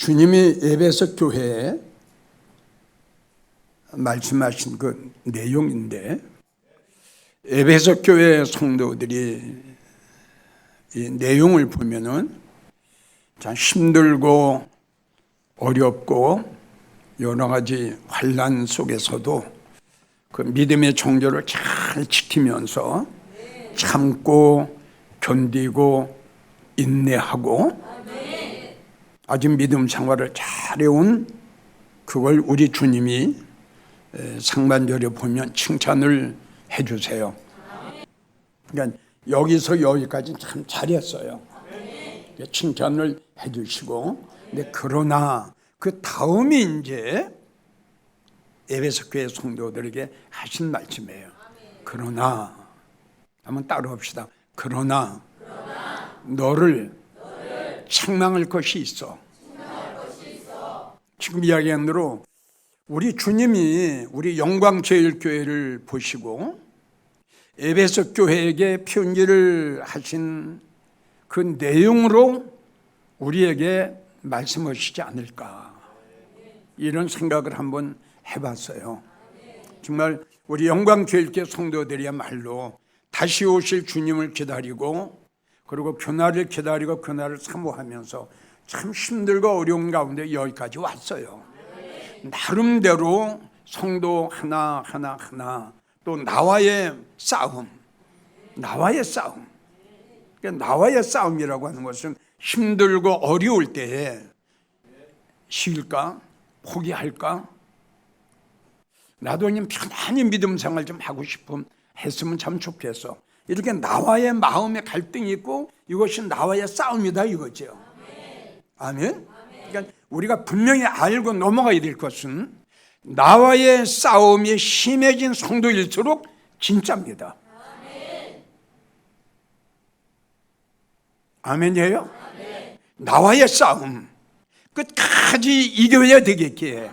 주님이 에베소 교회에 말씀하신 그 내용인데, 에베소 교회 성도들이 이 내용을 보면은 참 힘들고 어렵고 여러 가지 환난 속에서도 그 믿음의 정조를 잘 지키면서 참고 견디고 인내하고 아직 믿음 생활을 잘해온 그걸 우리 주님이 상반절에 보면 칭찬을 해주세요. 그러니까 여기서 여기까지 참 잘했어요. 칭찬을 해주시고, 근데 그러나 그 다음이 이제 에베소 교회 성도들에게 하신 말씀이에요. 그러나 한번 따라합시다. 그러나 너를 책망할 것이 있어. 지금 이야기한 대로 우리 주님이 우리 영광제일교회를 보시고 에베소 교회에게 편지를 하신 그 내용으로 우리에게 말씀하시지 않을까, 이런 생각을 한번 해봤어요. 정말 우리 영광제일교회 성도들이야말로 다시 오실 주님을 기다리고, 그리고 그날을 기다리고 그날을 사모하면서 참 힘들고 어려운 가운데 여기까지 왔어요. 나름대로 성도 하나 또 나와의 싸움, 나와의 싸움이라고 하는 것은 힘들고 어려울 때에 쉴까? 포기할까? 나도 그냥 편안히 믿음 생활 좀 하고 싶음 했으면 참 좋겠어. 이렇게 나와의 마음의 갈등이 있고 이것이 나와의 싸움이다 이거죠. 아멘. 그러니까 우리가 분명히 알고 넘어가야 될 것은 나와의 싸움이 심해진 성도일수록 진짜입니다. 아멘이에요? 나와의 싸움 끝까지 이겨야 되겠기에,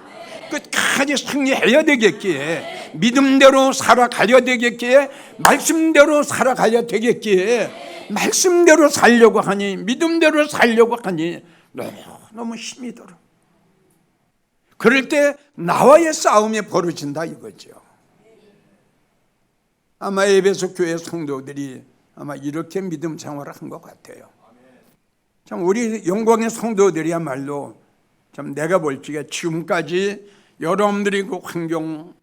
끝까지 승리해야 되겠기에, 믿음대로 살아가야 되겠기에, 말씀대로 살아가야 되겠기에, 말씀대로 살려고 하니, 믿음대로 살려고 하니 너무 힘이 들어. 그럴 때 나와의 싸움이 벌어진다 이거죠. 아마 에베소 교회 성도들이 아마 이렇게 믿음 생활을 한 것 같아요. 참 우리 영광의 성도들이야말로 참 내가 볼 적에 지금까지 여러분들이 그 환경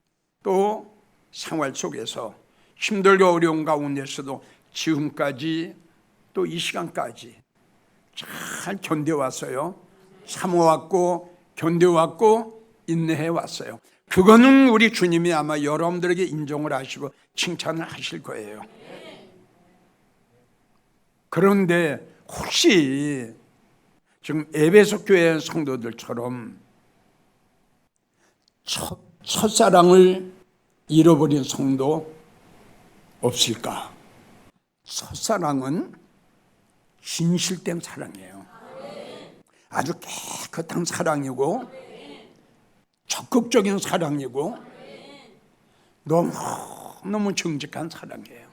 또 생활 속에서 힘들고 어려운 가운데서도 지금까지 또 이 시간까지 잘 견뎌왔어요. 참아왔고 견뎌왔고 인내해왔어요. 그거는 우리 주님이 아마 여러분들에게 인정을 하시고 칭찬을 하실 거예요. 그런데 혹시 지금 에베소 교회 성도들처럼 첫사랑을 잃어버린 성도 없을까? 첫사랑은 진실된 사랑이에요. 아주 깨끗한 사랑이고 적극적인 사랑이고 너무 정직한 사랑이에요.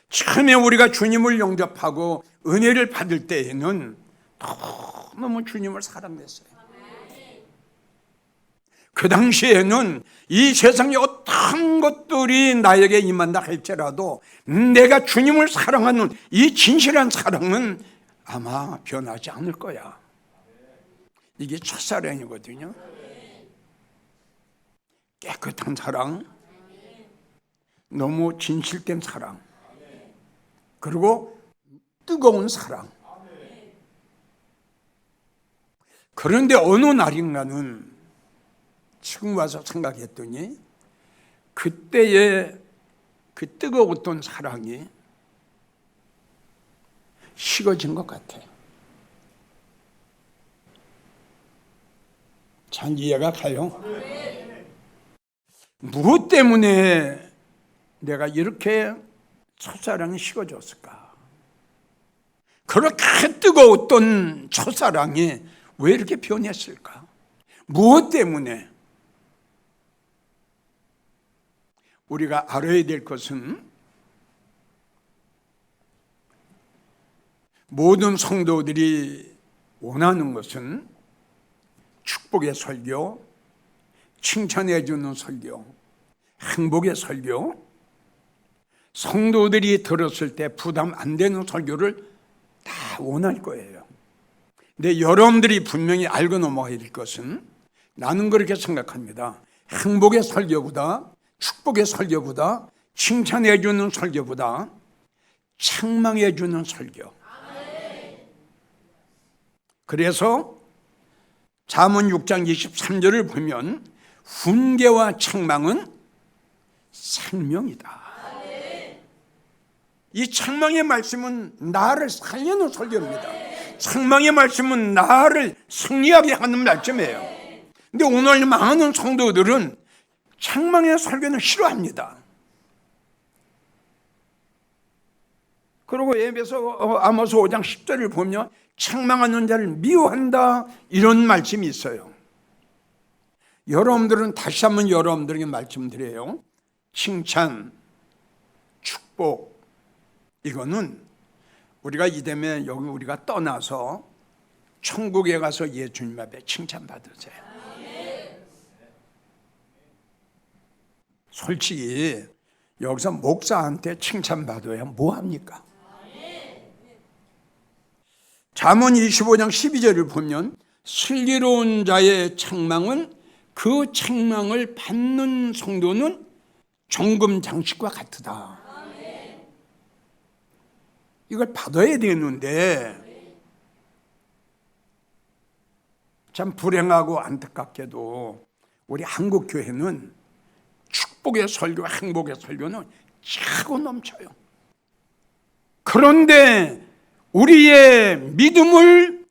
처음에 우리가 주님을 영접하고 은혜를 받을 때에는 너무 주님을 사랑했어요. 그 당시에는 이 세상의 어떤 것들이 나에게 임한다 할지라도 내가 주님을 사랑하는 이 진실한 사랑은 아마 변하지 않을 거야. 이게 첫사랑이거든요. 깨끗한 사랑, 너무 진실된 사랑, 그리고 뜨거운 사랑. 그런데 어느 날인가는 지금 와서 생각했더니 그때의 그 뜨거웠던 사랑이 식어진 것 같아요. 잘 이해가 가요? 무엇 때문에 내가 이렇게 첫사랑이 식어졌을까? 그렇게 뜨거웠던 첫사랑이 왜 이렇게 변했을까? 무엇 때문에? 우리가 알아야 될 것은 모든 성도들이 원하는 것은 축복의 설교, 칭찬해 주는 설교, 행복의 설교, 성도들이 들었을 때 부담 안 되는 설교를 다 원할 거예요. 근데 여러분들이 분명히 알고 넘어가야 될 것은, 나는 그렇게 생각합니다. 행복의 설교보다, 축복의 설교보다, 칭찬해 주는 설교보다 책망해 주는 설교. 그래서 잠언 6장 23절을 보면 훈계와 책망은 생명이다. 이 책망의 말씀은 나를 살리는 설교입니다. 책망의 말씀은 나를 승리하게 하는 말씀이에요. 근데 오늘 많은 성도들은 책망의 설교는 싫어합니다. 그리고 아모스 5장 10절을 보면 책망하는 자를 미워한다, 이런 말씀이 있어요. 여러분들은 다시 한번 여러분들에게 말씀드려요. 칭찬, 축복, 이거는 우리가 이되면 여기 우리가 떠나서 천국에 가서 예수님 앞에 칭찬받으세요. 솔직히 여기서 목사한테 칭찬받아야 뭐합니까? 잠언 25장 12절을 보면 슬기로운 자의 책망은, 그 책망을 받는 성도는 정금 장식과 같으다. 이걸 받아야 되는데 참 불행하고 안타깝게도 우리 한국 교회는 축복의 설교, 행복의 설교는 차고 넘쳐요. 그런데 우리의 믿음을,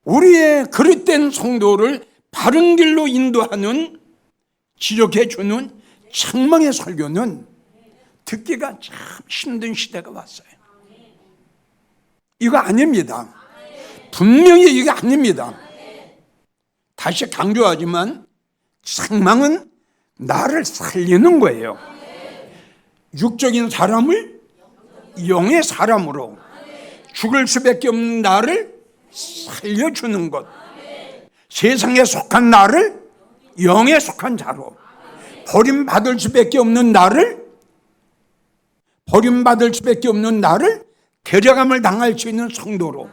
우리의 그릇된 성도를 바른 길로 인도하는, 지적해 주는 책망의 설교는 듣기가 참 힘든 시대가 왔어요. 이거 아닙니다. 분명히 이게 아닙니다. 다시 강조하지만 책망은 나를 살리는 거예요. 육적인 사람을 영의 사람으로, 죽을 수밖에 없는 나를 살려주는 것, 세상에 속한 나를 영에 속한 자로, 버림받을 수밖에 없는 나를, 데려감을 당할 수 있는 성도로,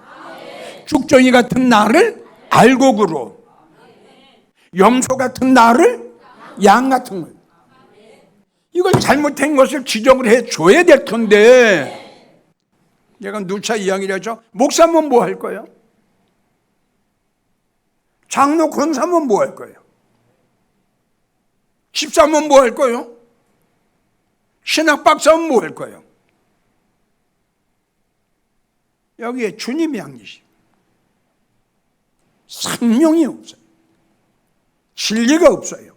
쭉정이 같은 나를 알곡으로, 염소 같은 나를 양 같은 걸, 이걸 잘못된 것을 지적을 해줘야 될 텐데, 내가 누차 이야기를 하죠. 목사면 뭐 할 거예요? 장로 권사면 뭐 할 거예요? 집사면 뭐 할 거예요? 신학 박사면 뭐 할 거예요? 여기에 주님이 안 계십니다. 생명이 없어요. 진리가 없어요.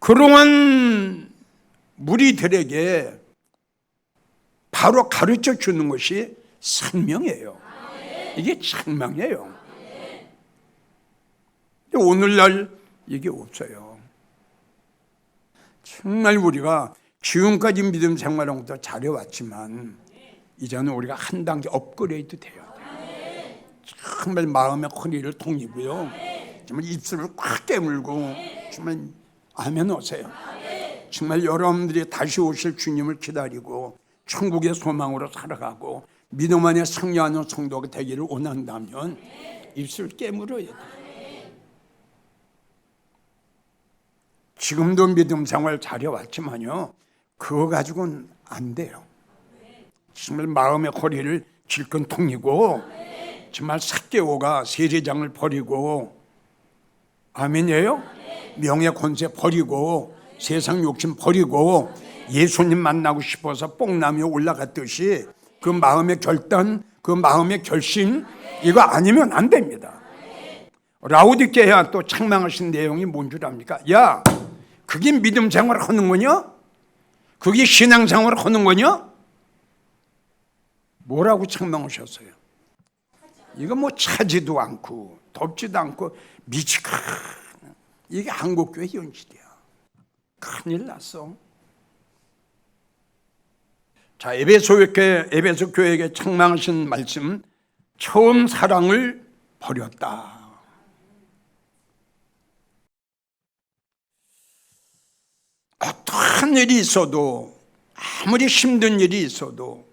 그러한 무리들에게 바로 가르쳐 주는 것이 생명이에요. 이게 책망이에요. 오늘날 이게 없어요. 정말 우리가 지금까지 믿음 생활하면서 잘해왔지만 이제는 우리가 한 단계 업그레이드 돼요. 정말 마음의 허리를 통이고요. 정말 입술을 꽉 깨물고 정말 아멘 오세요. 정말 여러분들이 다시 오실 주님을 기다리고 천국의 소망으로 살아가고 믿음 안에 승리하는 성도가 되기를 원한다면 입술 깨물어야 돼요. 지금도 믿음 생활 잘해왔지만요, 그거 가지고는 안 돼요. 정말 마음의 허리를 질끈통이고 정말 삭개오가 세례장을 버리고, 아멘이에요? 명예 권세 버리고 세상 욕심 버리고 예수님 만나고 싶어서 뽕나무에 올라갔듯이 그 마음의 결단, 그 마음의 결심, 이거 아니면 안 됩니다. 라오디게아 또 책망하신 내용이 뭔 줄 압니까? 야, 그게 믿음 생활을 하는 거냐? 그게 신앙 생활을 하는 거냐? 뭐라고 책망하셨어요? 이거 뭐 차지도 않고 덥지도 않고 미치가, 이게 한국교회 현실이야. 큰일 났어. 자, 에베소 교회에게 책망하신 말씀 처음 사랑을 버렸다. 어떠한 일이 있어도, 아무리 힘든 일이 있어도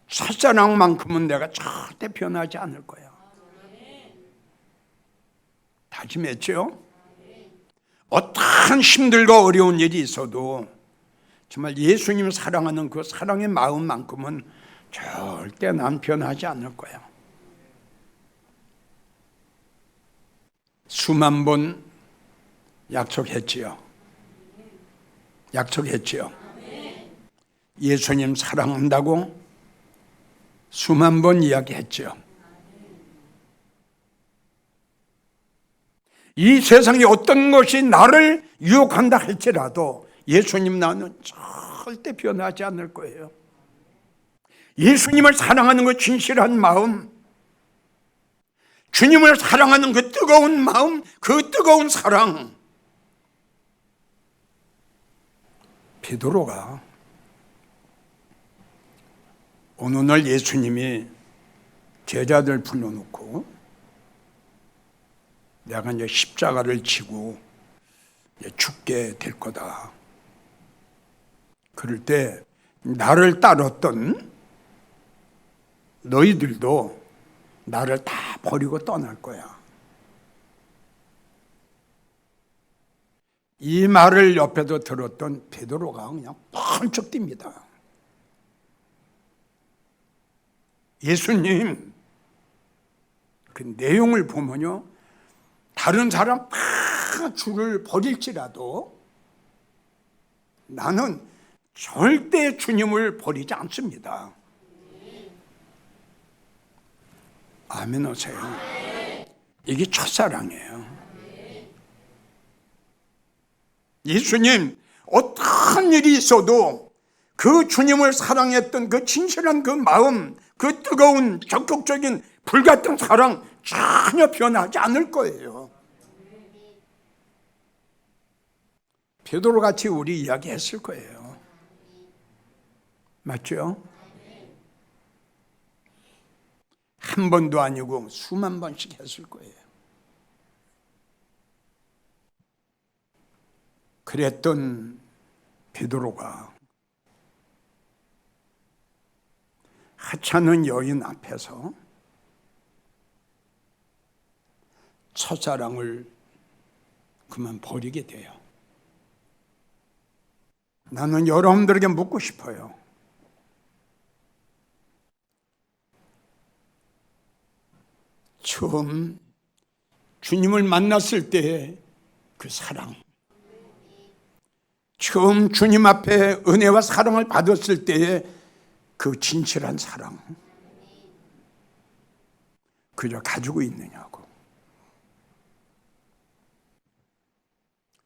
첫사랑만큼은 내가 절대 변하지 않을 거야. 다짐했죠? 어떠한 힘들고 어려운 일이 있어도 정말 예수님을 사랑하는 그 사랑의 마음만큼은 절대 난 변하지 않을 거야. 수만 번 약속했지요. 약속했지요. 예수님 사랑한다고 수만 번 이야기했지요. 이 세상에 어떤 것이 나를 유혹한다 할지라도 예수님 나는 절대 변하지 않을 거예요. 예수님을 사랑하는 그 진실한 마음, 주님을 사랑하는 그 뜨거운 마음, 그 뜨거운 사랑. 베드로가 어느 날 예수님이 제자들 불러놓고 내가 이제 십자가를 지고 이제 죽게 될 거다. 그럴 때 나를 따랐던 너희들도 나를 다 버리고 떠날 거야. 이 말을 옆에서 들었던 베드로가 그냥 펄쩍 뜁니다. 예수님, 그 내용을 보면요, 다른 사람 다 주를 버릴지라도 나는 절대 주님을 버리지 않습니다. 아멘 하세요. 이게 첫사랑이에요. 예수님, 어떤 일이 있어도 그 주님을 사랑했던 그 진실한 그 마음, 그 뜨거운 적극적인 불같은 사랑 전혀 변하지 않을 거예요. 베드로 같이 우리 이야기했을 거예요. 맞죠? 한 번도 아니고 수만 번씩 했을 거예요. 그랬던 베드로가 하찮은 여인 앞에서 첫사랑을 그만 버리게 돼요. 나는 여러분들에게 묻고 싶어요. 처음 주님을 만났을 때의 그 사랑, 처음 주님 앞에 은혜와 사랑을 받았을 때의 그 진실한 사랑, 그저 가지고 있느냐고.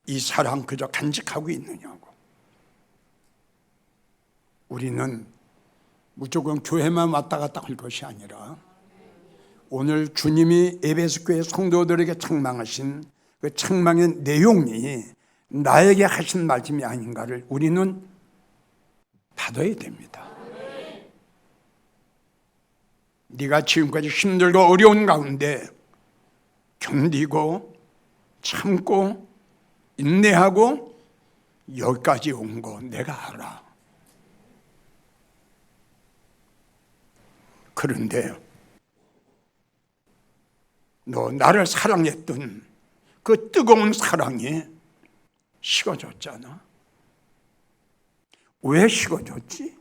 이 사랑 그저 간직하고 있느냐고. 우리는 무조건 교회만 왔다 갔다 할 것이 아니라 오늘 주님이 에베소 교회 성도들에게 책망하신 그 책망의 내용이 나에게 하신 말씀이 아닌가를 우리는 받아야 됩니다. 네가 지금까지 힘들고 어려운 가운데 견디고 참고 인내하고 여기까지 온 거 내가 알아. 그런데 너 나를 사랑했던 그 뜨거운 사랑이 식어졌잖아. 왜 식어졌지?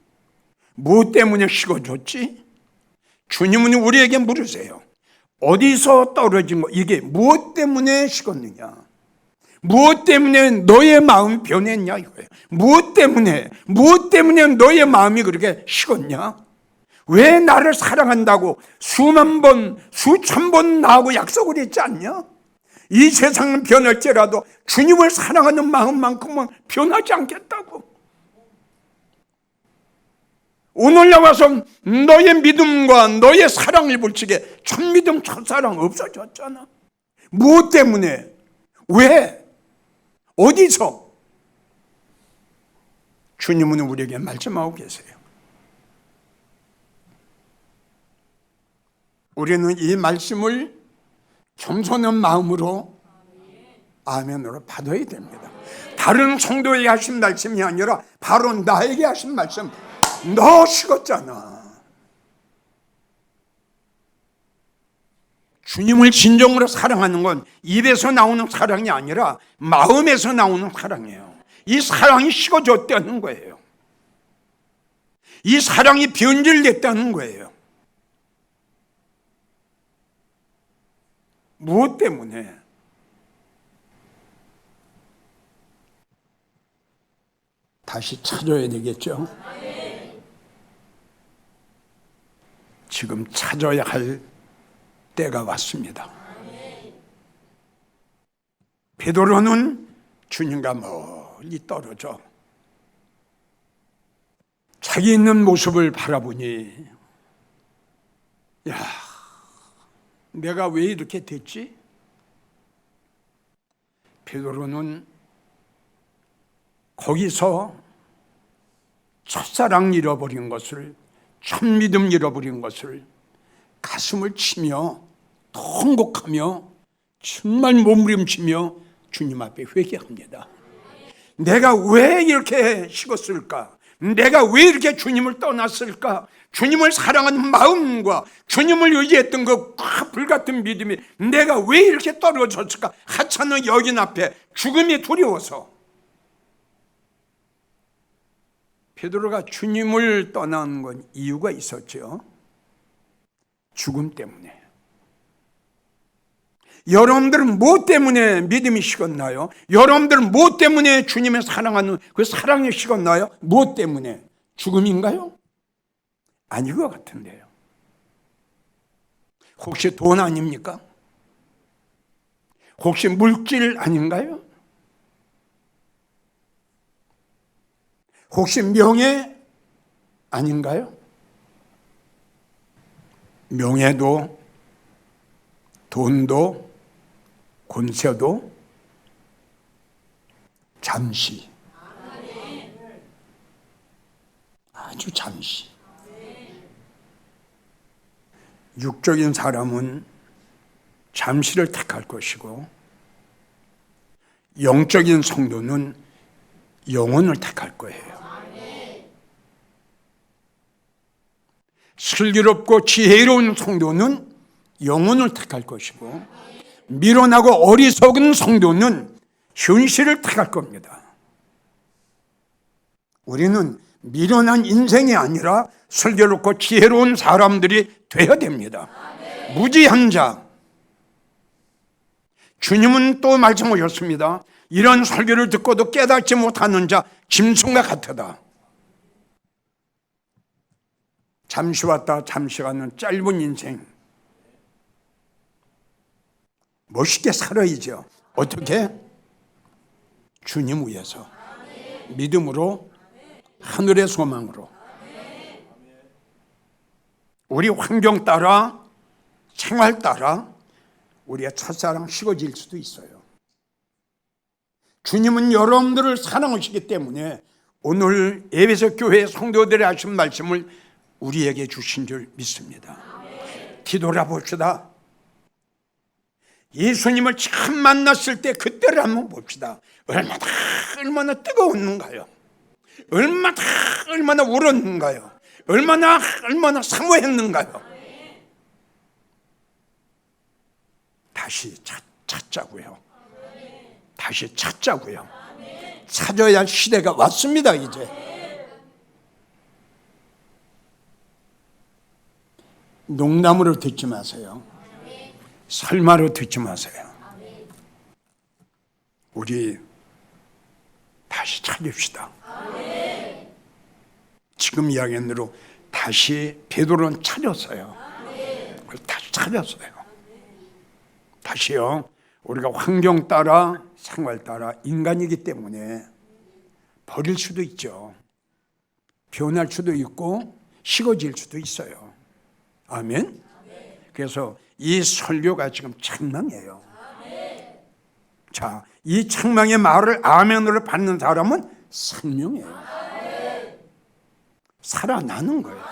뭐 때문에 식어졌지? 주님은 우리에게 물으세요. 어디서 떨어진 거? 이게 무엇 때문에 식었느냐? 무엇 때문에 너의 마음이 변했냐 이거예요. 무엇 때문에 너의 마음이 그렇게 식었냐? 왜 나를 사랑한다고 수만 번, 수천 번 나하고 약속을 했지 않냐? 이 세상은 변할지라도 주님을 사랑하는 마음만큼은 변하지 않겠다고. 오늘 나와서 너의 믿음과 너의 사랑을 불치게 첫믿음 첫사랑 없어졌잖아. 무엇 때문에? 왜? 어디서? 주님은 우리에게 말씀하고 계세요. 우리는 이 말씀을 겸손한 마음으로 아멘으로 받아야 됩니다. 다른 성도에게 하신 말씀이 아니라 바로 나에게 하신 말씀. 너 식었잖아. 주님을 진정으로 사랑하는 건 입에서 나오는 사랑이 아니라 마음에서 나오는 사랑이에요. 이 사랑이 식어졌다는 거예요. 이 사랑이 변질됐다는 거예요. 무엇 때문에? 다시 찾아야 되겠죠? 지금 찾아야 할 때가 왔습니다. 베드로는 주님과 멀리 떨어져 자기 있는 모습을 바라보니, 야, 내가 왜 이렇게 됐지? 베드로는 거기서 첫사랑 잃어버린 것을, 첫 믿음 잃어버린 것을 가슴을 치며 통곡하며 정말 몸부림치며 주님 앞에 회개합니다. 내가 왜 이렇게 식었을까? 내가 왜 이렇게 주님을 떠났을까? 주님을 사랑하는 마음과 주님을 의지했던 그 불같은 믿음이 내가 왜 이렇게 떨어졌을까? 하찮은 여인 앞에 죽음이 두려워서 베드로가 주님을 떠난 건 이유가 있었죠. 죽음 때문에. 여러분들은 무엇 때문에 믿음이 식었나요? 여러분들은 무엇 때문에 주님을 사랑하는 그 사랑이 식었나요? 무엇 때문에? 죽음인가요? 아닌 것 같은데요. 혹시 돈 아닙니까? 혹시 물질 아닌가요? 혹시 명예 아닌가요? 명예도, 돈도, 권세도 잠시, 아주 잠시. 육적인 사람은 잠시를 택할 것이고 영적인 성도는 영혼을 택할 거예요. 슬기롭고 지혜로운 성도는 영혼을 택할 것이고 미련하고 어리석은 성도는 현실을 택할 겁니다. 우리는 미련한 인생이 아니라 슬기롭고 지혜로운 사람들이 되어야 됩니다. 무지한 자, 주님은 또 말씀하셨습니다. 이런 설교를 듣고도 깨닫지 못하는 자 짐승과 같으다. 잠시 왔다 잠시 가는 짧은 인생 멋있게 살아야죠. 어떻게? 주님 위해서, 믿음으로, 하늘의 소망으로. 우리 환경 따라, 생활 따라 우리의 첫사랑 식어질 수도 있어요. 주님은 여러분들을 사랑하시기 때문에 오늘 에베소 교회 성도들이 하신 말씀을 우리에게 주신 줄 믿습니다. 뒤돌아봅시다. 예수님을 처음 만났을 때 그때를 한번 봅시다. 얼마나 뜨거웠는가요? 얼마나 울었는가요? 얼마나 사모했는가요? 다시 찾자고요. 다시 찾자고요. 찾아야 할 시대가 왔습니다. 이제 농담으로 듣지 마세요. 설마로 듣지 마세요. 우리 다시 찾읍시다. 지금 이야기한 대로 다시 베드로는 찾았어요. 그걸 다시 찾았어요. 다시요. 우리가 환경 따라 생활 따라 인간이기 때문에 버릴 수도 있죠. 변할 수도 있고 식어질 수도 있어요. 아멘. 그래서 이 설교가 지금 책망이에요. 자, 이 책망의 말을 아멘으로 받는 사람은 생명이에요. 살아나는 거예요.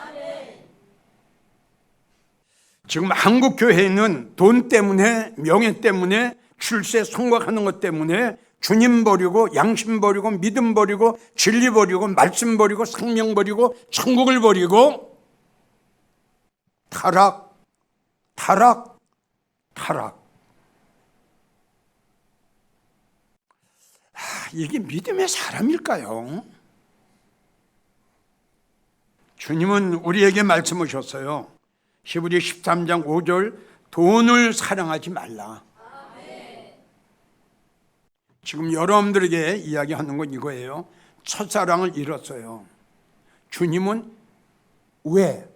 지금 한국 교회는 돈 때문에, 명예 때문에, 출세 성공하는 것 때문에 주님 버리고 양심 버리고 믿음 버리고 진리 버리고 말씀 버리고 생명 버리고 천국을 버리고 타락. 이게 믿음의 사람일까요? 주님은 우리에게 말씀하셨어요. 히브리 13장 5절, 돈을 사랑하지 말라. 지금 여러분들에게 이야기하는 건 이거예요. 첫사랑을 잃었어요. 주님은 왜?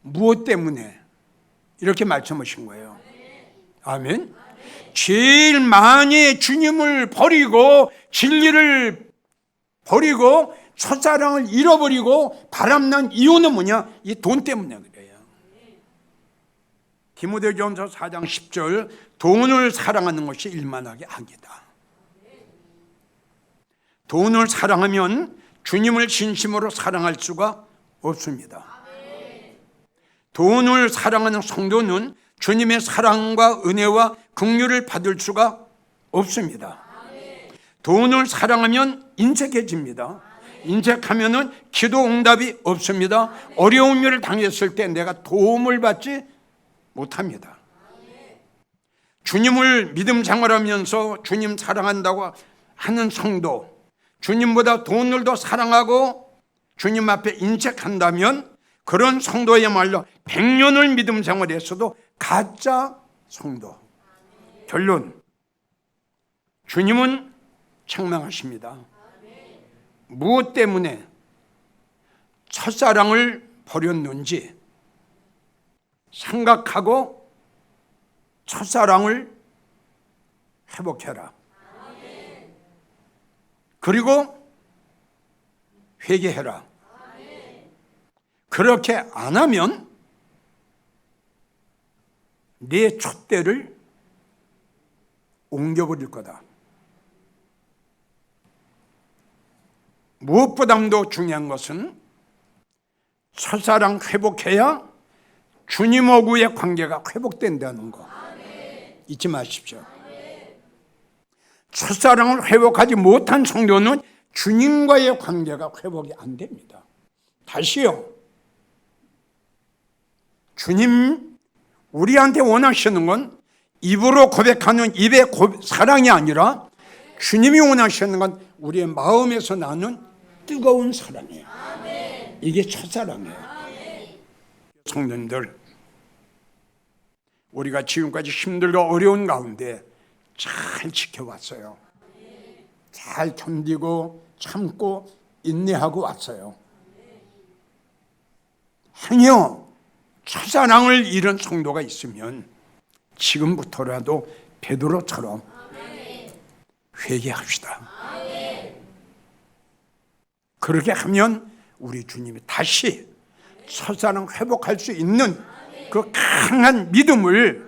무엇 때문에? 이렇게 말씀하신 거예요. 아멘. 제일 많이 주님을 버리고 진리를 버리고 첫사랑을 잃어버리고 바람난 이유는 뭐냐? 이 돈 때문에 그래요. 디모데전서 4장 10절, 돈을 사랑하는 것이 일만하게 악이다. 돈을 사랑하면 주님을 진심으로 사랑할 수가 없습니다. 돈을 사랑하는 성도는 주님의 사랑과 은혜와 긍휼을 받을 수가 없습니다. 돈을 사랑하면 인색해집니다. 인색하면은 기도 응답이 없습니다. 어려운 일을 당했을 때 내가 도움을 받지 못합니다. 주님을 믿음 생활하면서 주님 사랑한다고 하는 성도, 주님보다 돈을 더 사랑하고 주님 앞에 인색한다면 그런 성도야말로 100년을 믿음 생활했어도 가짜 성도. 결론, 주님은 책망하십니다. 무엇 때문에 첫사랑을 버렸는지 생각하고 첫사랑을 회복해라. 그리고 회개해라. 그렇게 안 하면 내 촛대를 옮겨버릴 거다. 무엇보다도 중요한 것은 첫사랑 회복해야 주님하고의 관계가 회복된다는 거 잊지 마십시오. 첫사랑을 회복하지 못한 성도는 주님과의 관계가 회복이 안 됩니다. 다시요, 주님 우리한테 원하시는 건 입으로 고백하는 입의 사랑이 아니라 주님이 원하시는 건 우리의 마음에서 나는 뜨거운 사랑이에요. 이게 첫사랑이에요. 성도님들, 우리가 지금까지 힘들고 어려운 가운데 잘 지켜왔어요. 잘 견디고 참고 인내하고 왔어요. 행여 첫사랑을 잃은 성도가 있으면 지금부터라도 베드로처럼 회개합시다. 그렇게 하면 우리 주님이 다시 첫사랑 회복할 수 있는 그 강한 믿음을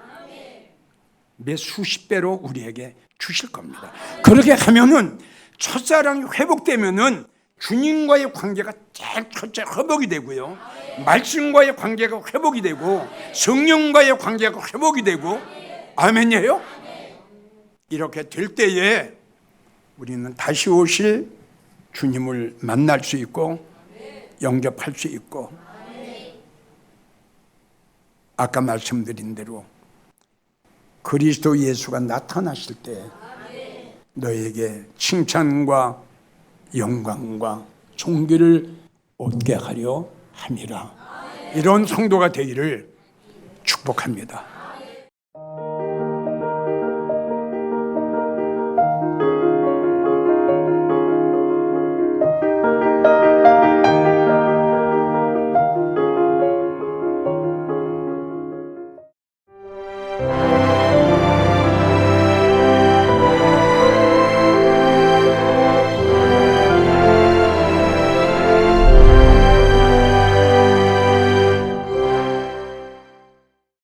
몇 수십 배로 우리에게 주실 겁니다. 그렇게 하면은 첫사랑이 회복되면은 주님과의 관계가 제일 첫째 회복이 되고요, 말씀과의 관계가 회복이 되고 성령과의 관계가 회복이 되고, 아멘이에요? 이렇게 될 때에 우리는 다시 오실 주님을 만날 수 있고 영접할 수 있고, 아까 말씀드린 대로 그리스도 예수가 나타나실 때 너에게 칭찬과 영광과 존귀를 얻게 하려 함이라. 이런 성도가 되기를 축복합니다.